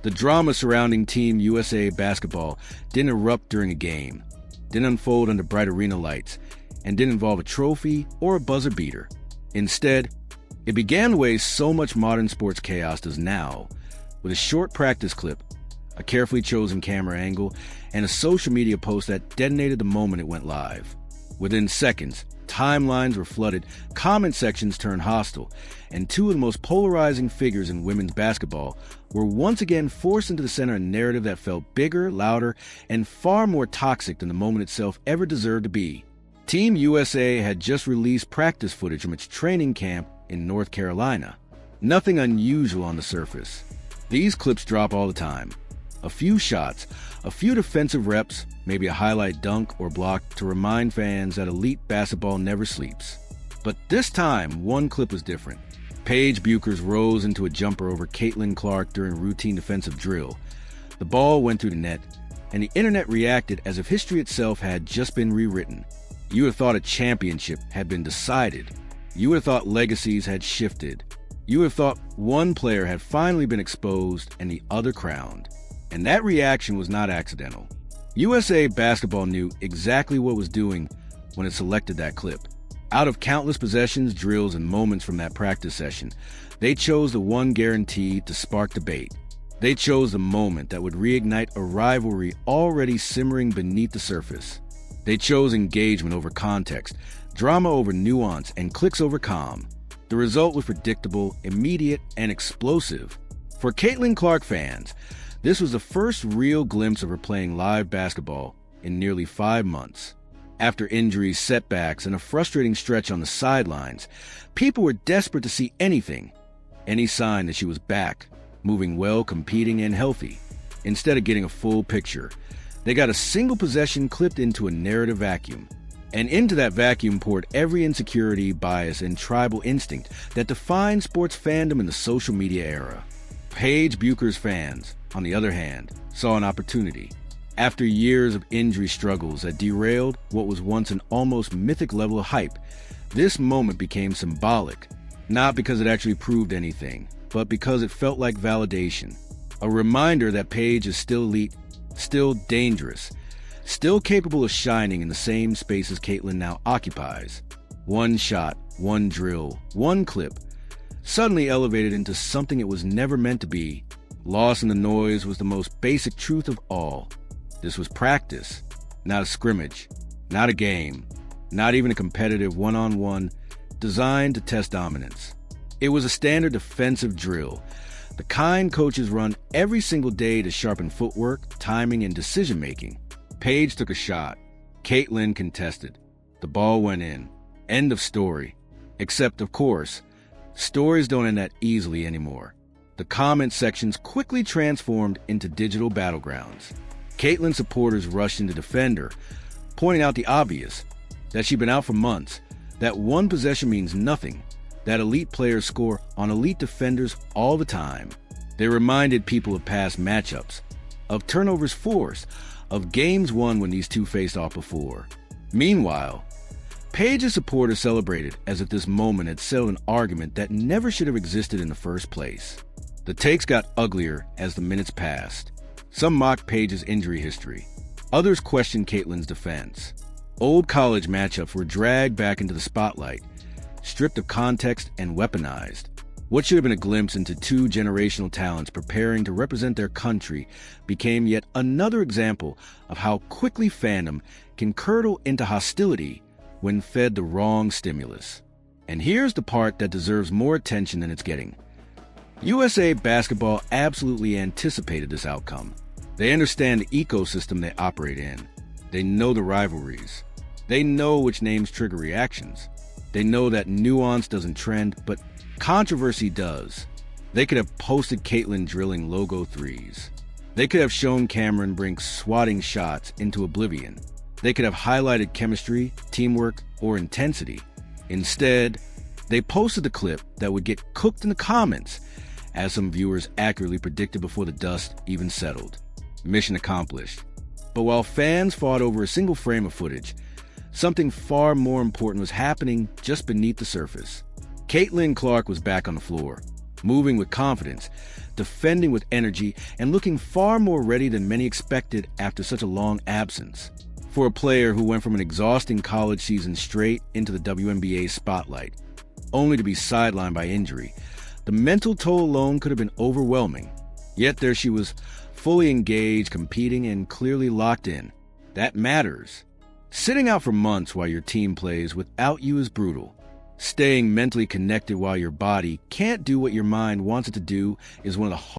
The drama surrounding Team USA basketball didn't erupt during a game, didn't unfold under bright arena lights, and didn't involve a trophy or a buzzer beater. Instead, it began the way so much modern sports chaos does now, with a short practice clip, a carefully chosen camera angle, and a social media post that detonated the moment it went live. Within seconds, timelines were flooded, comment sections turned hostile, and two of the most polarizing figures in women's basketball were once again forced into the center of a narrative that felt bigger, louder, and far more toxic than the moment itself ever deserved to be. Team USA had just released practice footage from its training camp in North Carolina. Nothing unusual on the surface. These clips drop all the time. A few shots, a few defensive reps, maybe a highlight dunk or block to remind fans that elite basketball never sleeps. But this time, one clip was different. Paige Bueckers rose into a jumper over Caitlin Clark during a routine defensive drill. The ball went through the net, and the internet reacted as if history itself had just been rewritten. You would have thought a championship had been decided. You would have thought legacies had shifted. You would have thought one player had finally been exposed and the other crowned. And that reaction was not accidental. USA Basketball knew exactly what it was doing when it selected that clip. Out of countless possessions, drills, and moments from that practice session, they chose the one guaranteed to spark debate. They chose the moment that would reignite a rivalry already simmering beneath the surface. They chose engagement over context, drama over nuance, and clicks over calm. The result was predictable, immediate, and explosive. For Caitlin Clark fans, this was the first real glimpse of her playing live basketball in nearly 5 months. After injuries, setbacks, and a frustrating stretch on the sidelines, people were desperate to see anything, any sign that she was back, moving well, competing, and healthy. Instead of getting a full picture, they got a single possession clipped into a narrative vacuum. And into that vacuum poured every insecurity, bias, and tribal instinct that defined sports fandom in the social media era. Paige Bueckers fans, on the other hand, saw an opportunity. After years of injury struggles that derailed what was once an almost mythic level of hype, this moment became symbolic, not because it actually proved anything, but because it felt like validation. A reminder that Paige is still elite, still dangerous, still capable of shining in the same spaces Caitlin now occupies. One shot, one drill, one clip, suddenly elevated into something it was never meant to be. Lost in the noise was the most basic truth of all. This was practice, not a scrimmage, not a game, not even a competitive one-on-one designed to test dominance. It was a standard defensive drill, the kind coaches run every single day to sharpen footwork, timing, and decision-making. Paige took a shot. Caitlin contested. The ball went in. End of story. Except, of course, stories don't end that easily anymore. The comment sections quickly transformed into digital battlegrounds. Caitlin supporters rushed in to defend her, pointing out the obvious, that she'd been out for months, that one possession means nothing, that elite players score on elite defenders all the time. They reminded people of past matchups, of turnovers forced, of games won when these two faced off before. Meanwhile, Paige's supporters celebrated as if this moment had settled an argument that never should have existed in the first place. The takes got uglier as the minutes passed. Some mocked Paige's injury history. Others questioned Caitlin's defense. Old college matchups were dragged back into the spotlight, stripped of context and weaponized. What should have been a glimpse into two generational talents preparing to represent their country became yet another example of how quickly fandom can curdle into hostility when fed the wrong stimulus. And here's the part that deserves more attention than it's getting. USA Basketball absolutely anticipated this outcome. They understand the ecosystem they operate in. They know the rivalries. They know which names trigger reactions. They know that nuance doesn't trend, but controversy does. They could have posted Caitlin drilling logo threes. They could have shown Cameron Brink swatting shots into oblivion. They could have highlighted chemistry, teamwork, or intensity. Instead, they posted the clip that would get cooked in the comments, as some viewers accurately predicted before the dust even settled. Mission accomplished. But while fans fought over a single frame of footage, something far more important was happening just beneath the surface. Caitlin Clark was back on the floor, moving with confidence, defending with energy, and looking far more ready than many expected after such a long absence. For a player who went from an exhausting college season straight into the WNBA spotlight, only to be sidelined by injury, the mental toll alone could have been overwhelming. Yet there she was, fully engaged, competing, and clearly locked in. That matters. Sitting out for months while your team plays without you is brutal. Staying mentally connected while your body can't do what your mind wants it to do is one of the